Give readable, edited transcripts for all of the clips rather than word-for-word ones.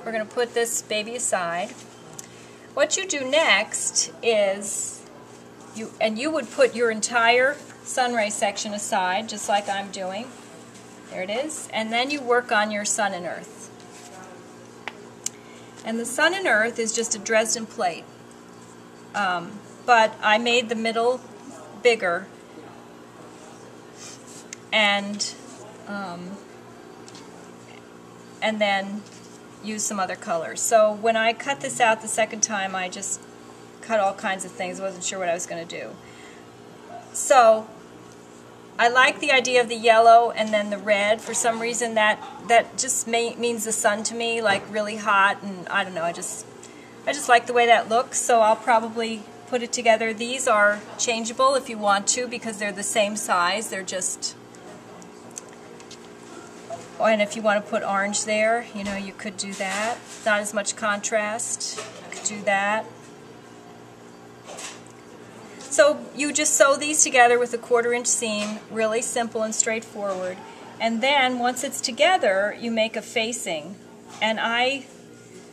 We're going to put this baby aside. What you do next is you would put your entire sunray section aside, just like I'm doing. There it is. And then you work on your sun and earth. And the sun and earth is just a Dresden plate. But I made the middle bigger and then use some other colors. So when I cut this out the second time, I just cut all kinds of things. I wasn't sure what I was going to do. So I like the idea of the yellow and then the red. For some reason that just means the sun to me, like really hot, and I don't know, I just like the way that looks, so I'll probably put it together. These are changeable if you want to, because they're the same size. They're just, and if you want to put orange there, you know, you could do that. Not as much contrast. You could do that. So you just sew these together with a 1/4 inch seam, really simple and straightforward. And then once it's together, you make a facing. And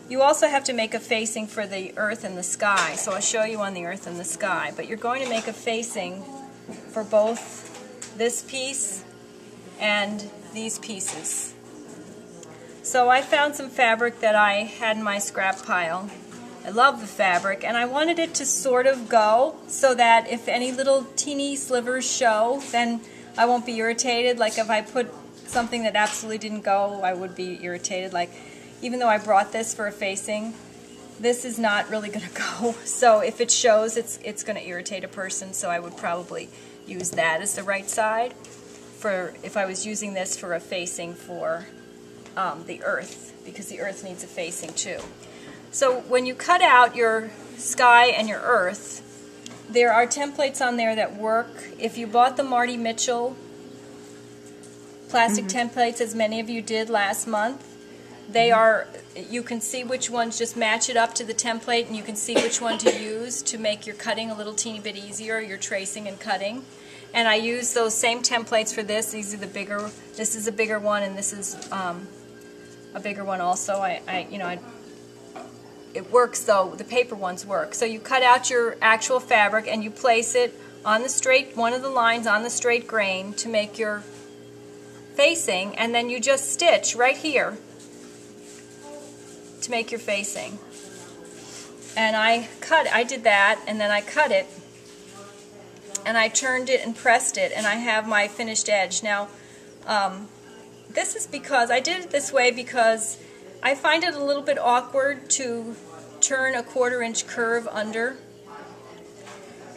you also have to make a facing for the earth and the sky. So I'll show you on the earth and the sky. But you're going to make a facing for both this piece and these pieces. So I found some fabric that I had in my scrap pile. I love the fabric, and I wanted it to sort of go so that if any little teeny slivers show, then I won't be irritated. Like if I put something that absolutely didn't go, I would be irritated. Like, even though I brought this for a facing, this is not really going to go. So if it shows, it's going to irritate a person, so I would probably use that as the right side for if I was using this for a facing for the earth, because the earth needs a facing too. So when you cut out your sky and your earth, there are templates on there that work. If you bought the Marty Mitchell plastic templates, as many of you did last month, they are, you can see which ones, just match it up to the template, and you can see which one to use to make your cutting a little teeny bit easier, your tracing and cutting. And I use those same templates for this. These are the bigger, this is a bigger one, and this is a bigger one also. It works though, the paper ones work. So you cut out your actual fabric and you place it on the straight, one of the lines on the straight grain to make your facing, and then you just stitch right here to make your facing. And I did that, and then I cut it, and I turned it and pressed it, and I have my finished edge. Now, this is because, I did it this way because I find it a little bit awkward to turn a 1/4 inch curve under,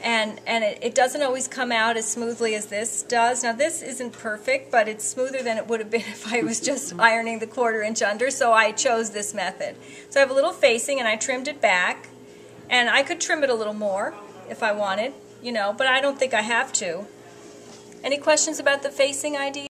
and it doesn't always come out as smoothly as this does. Now this isn't perfect, but it's smoother than it would have been if I was just ironing the 1/4 inch under, so I chose this method. So I have a little facing, and I trimmed it back, and I could trim it a little more if I wanted, you know, but I don't think I have to. Any questions about the facing idea?